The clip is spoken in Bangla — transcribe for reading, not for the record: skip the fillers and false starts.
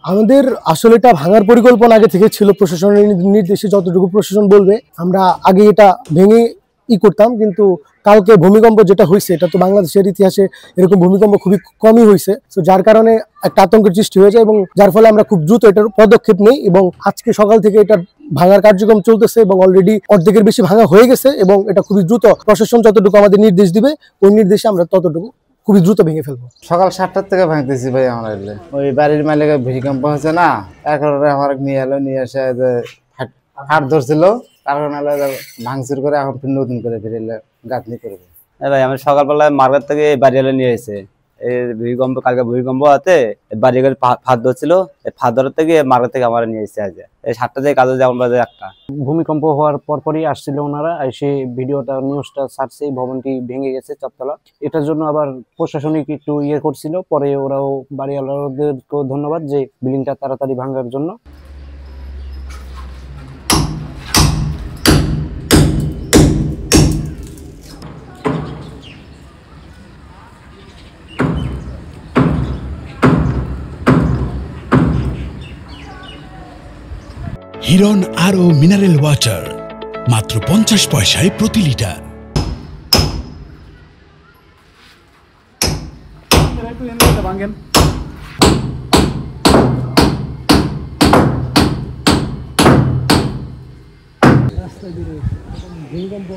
আমাদের আসলে এটা ভাঙার পরিকল্পনা আগে থেকে ছিল, প্রশাসনের নির্দেশে যতটুকু প্রশাসন বলবে আমরা আগে এটা ভেঙে করতাম। কিন্তু কালকে ভূমিকম্প যেটা হয়েছে, এটা তো বাংলাদেশের ইতিহাসে এরকম ভূমিকম্প খুবই কমই হয়েছে, তো যার কারণে একটা আতঙ্কের সৃষ্টি হয়ে যায় এবং যার ফলে আমরা খুব দ্রুত এটার পদক্ষেপ নেই এবং আজকে সকাল থেকে এটা ভাঙার কার্যক্রম চলতেছে এবং অলরেডি অর্ধেকের বেশি ভাঙা হয়ে গেছে এবং এটা খুবই দ্রুত প্রশাসন যতটুকু আমাদের নির্দেশ দিবে ওই নির্দেশে আমরা ততটুকু খুবই দ্রুত ভেঙে ফেলবো। সকাল 7টার থেকে ভাঙতেছি ভাই। আমরা ওই বাড়ির মালিকের ভূমিকম্প হচ্ছে না, তার কারণে আমার নিয়ে এলো, নিয়ে এসে হাট ধরছিল, কারণ ভাঙচুর করে এখন নতুন করে ফিরে গাঁথনি করবে। ভাই আমি সকালবেলায় মার্কেট থেকে বাড়ি এলে নিয়ে এসে এই ভূমিকম্প, কালকে ভূমিকম্প হাতে বাড়ি করে ফাঁদ ধরছিল, এই ফাঁদ ধরার থেকে মার্কেট থেকে আমার নিয়ে এসেছে আজ এই 7টা থেকে কাজে যেমন বাজে 1টা। ভূমিকম্প হওয়ার পরপরই আসছিল ওনারা, এসে ভিডিওটা নিউজটা ছাড়ছে, ভবনটি ভেঙে গেছে চারতলা। এটার জন্য আবার প্রশাসনিক একটু করছিল, পরে ওরাও বাড়িওয়ালাদেরকেও ধন্যবাদ যে বিল্ডিংটা তাড়াতাড়ি ভাঙার জন্য। হিরন আরও মিনারেল ওয়াটার মাত্র 50 পয়সায় প্রতি লিটার। ভূমিকম্প